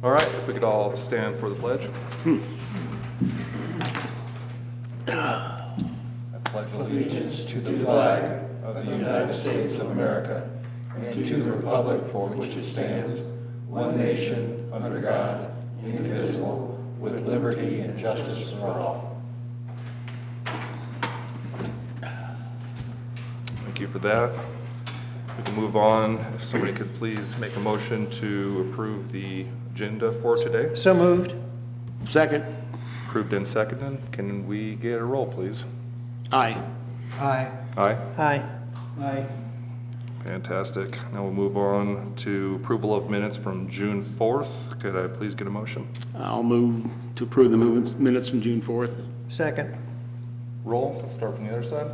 All right, if we could all stand for the pledge. I pledge Allegiance to the flag of the United States of America and to the republic for which it stands, one nation, under God, indivisible, with liberty and justice for all. Thank you for that. We can move on. If somebody could please make a motion to approve the agenda for today. So moved. Second. Approved and seconded. Can we get a roll, please? Aye. Aye. Aye. Aye. Aye. Fantastic. Now we'll move on to approval of minutes from June 4th. Could I please get a motion? I'll move to approve the minutes from June 4th. Second. Roll. Let's start from the other side.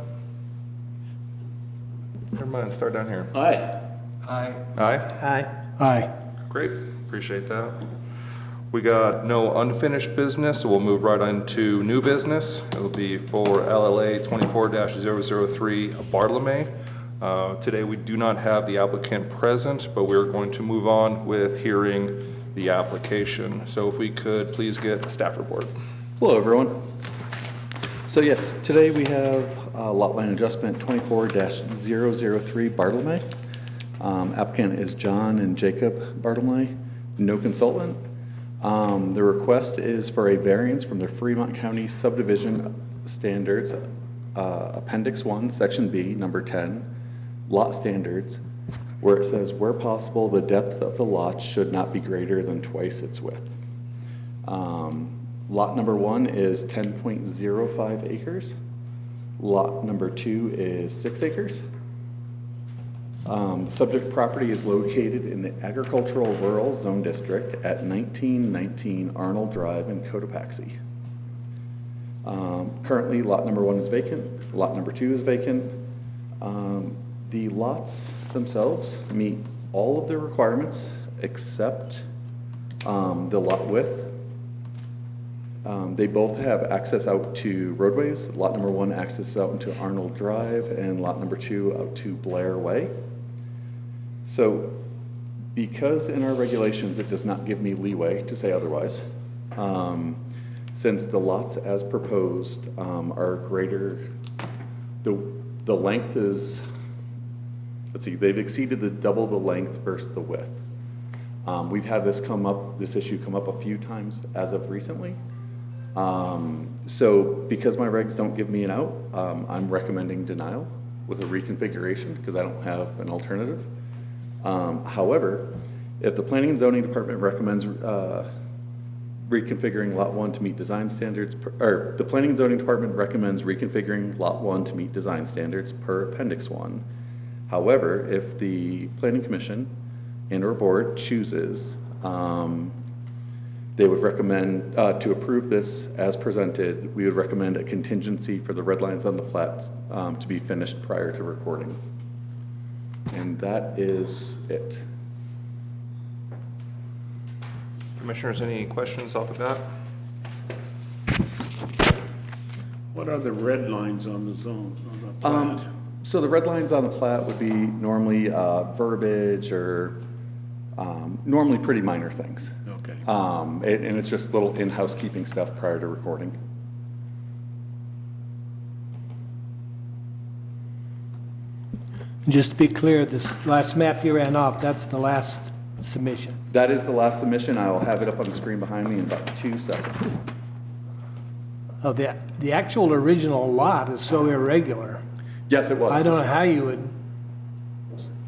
Never mind, start down here. Aye. Aye. Aye? Aye. Aye. Great, appreciate that. We got no unfinished business, so we'll move right on to new business. It'll be for LLA 24-003 Bartolome. Today we do not have the applicant present, but we're going to move on with hearing the application. So if we could please get a staff report. Hello, everyone. So yes, today we have lot line adjustment 24-003 Bartolome. Applicant is John and Jacob Bartolome, no consultant. The request is for a variance from the Fremont County Subdivision Standards, Appendix 1, Section B, number 10, lot standards, where it says, where possible, the depth of the lot should not be greater than twice its width. Lot number 1 is 10.05 acres. Lot number 2 is 6 acres. The subject property is located in the Agricultural Rural Zone District at 1919 Arnold Drive in Cotopaxi. Currently, lot number 1 is vacant. Lot number 2 is vacant. The lots themselves meet all of the requirements except the lot width. They both have access out to roadways. Lot number 1 accesses out into Arnold Drive, and lot number 2 out to Blair Way. So because in our regulations it does not give me leeway to say otherwise, since the lots as proposed are greater, the length is, let's see, they've exceeded the double the length versus the width. We've had this issue come up a few times as of recently. So because my regs don't give me an out, I'm recommending denial with a reconfiguration because I don't have an alternative. However, if the Planning and Zoning Department recommends reconfiguring Lot 1 to meet design standards, or the Planning and Zoning Department recommends reconfiguring Lot 1 to meet design standards per Appendix 1. However, if the Planning Commission and or board chooses, they would recommend, to approve this as presented, we would recommend a contingency for the red lines on the plats to be finished prior to recording. And that is it. Commissioners, any questions off the bat? What are the red lines on the zone, on the plat? So the red lines on the plat would be normally verbiage or normally pretty minor things. Okay. And it's just little in-house keeping stuff prior to recording. Just to be clear, this last map you ran off, that's the last submission. That is the last submission. I will have it up on the screen behind me in about 2 seconds. Oh, the actual original lot is so irregular. Yes, it was. I don't know how you would,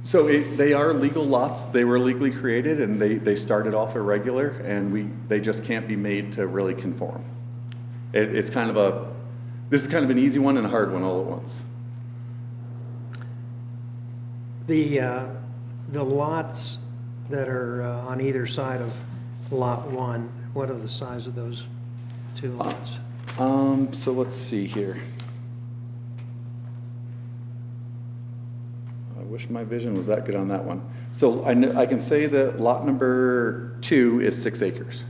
So they are legal lots. They were legally created, and they started off irregular, and they just can't be made to really conform. This is kind of an easy one and a hard one all at once. the lots that are on either side of Lot 1, what are the size of those two lots? So let's see here. I wish my vision was that good on that one. So I can say that lot number 2 is 6 acres.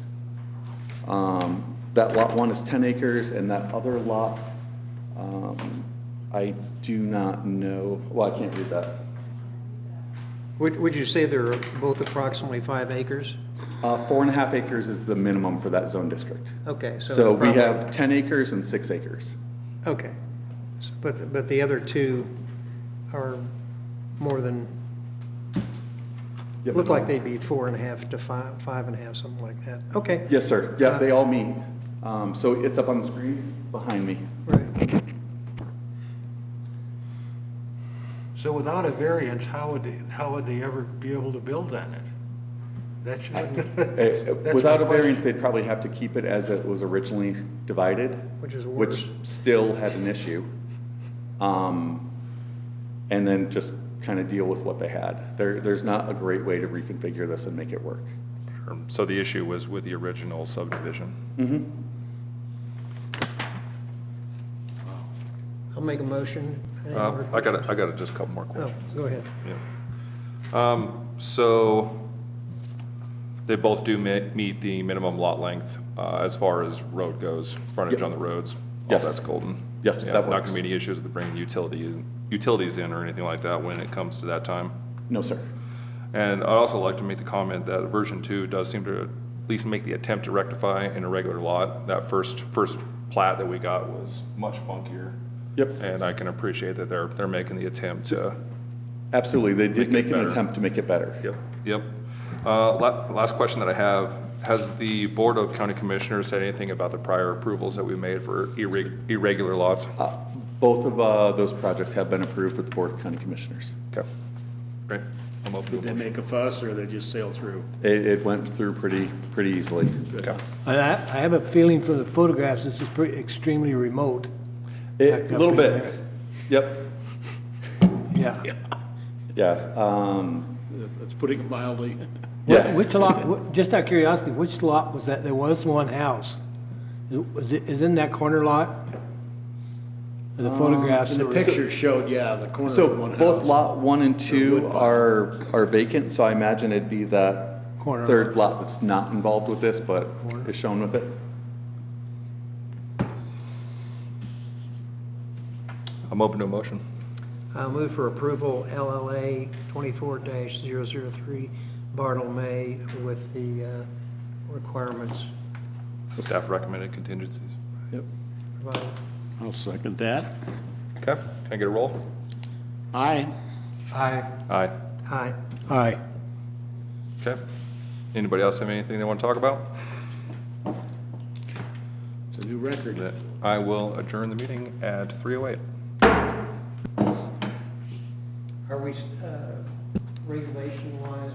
That lot 1 is 10 acres, and that other lot, I do not know, well, I can't read that. Would you say they're both approximately 5 acres? 4.5 acres is the minimum for that zone district. Okay, so. So we probably- have 10 acres and 6 acres. Okay. But the other two are more than, Yep. look like they'd be 4.5 to 5.5, something like that. Okay. Yes, sir. Yeah, they all meet. So it's up on the screen behind me. Right. So without a variance, how would they ever be able to build on it? That should. Without a variance, they'd probably have to keep it as it was originally divided. Which is worse. Which still had an issue. And then just kind of deal with what they had. There's not a great way to reconfigure this and make it work. Sure. So the issue was with the original subdivision. I'll make a motion. I got just a couple more Oh, questions. go ahead. Yeah. So they both do meet the minimum lot length as far as road goes, frontage on the roads. All Yes. that's golden. Yes, Yeah, that not works. gonna be any issues with bringing utilities in or anything like that when it comes to that time. No, sir. And I'd also like to make the comment that version 2 does seem to at least make the attempt to rectify an irregular lot. That first plat that we got was much funkier. Yep. And I can appreciate that they're making the attempt to. Absolutely. They did Make make it an better. attempt to make it better. Yep. Last question that I have, has the Board of County Commissioners said anything about the prior approvals that we made for irregular lots? Both of those projects have been approved with the Board of County Commissioners. Okay, great. I'm open to Did a they motion. make a fuss, or they just sail through? It went through pretty easily. Okay. I have a feeling from the photographs, this is pretty extremely remote. A Back up little in bit. there. Yep. Yeah. Yeah. That's putting it mildly. Yeah. Which lot, just out of curiosity, which lot was that? There was one house. Is in that corner lot? The photographs. And the there was- picture showed, yeah, the corner So of one house. both lot 1 and The 2 wood pile. are vacant, so I imagine it'd be that Corner third lot that's not involved with this, but Corner. is shown with it. I'm open to a motion. I'll move for approval LLA 24-003 Bartle with the requirements Staff recommended contingencies. Yep. provided. I'll second that. Okay, can I get a roll? Aye. Aye. Aye. Aye. Aye. Okay. Anybody else have anything they want to talk about? It's a new record. That I will adjourn the meeting at 3:08. Are we, regulation-wise,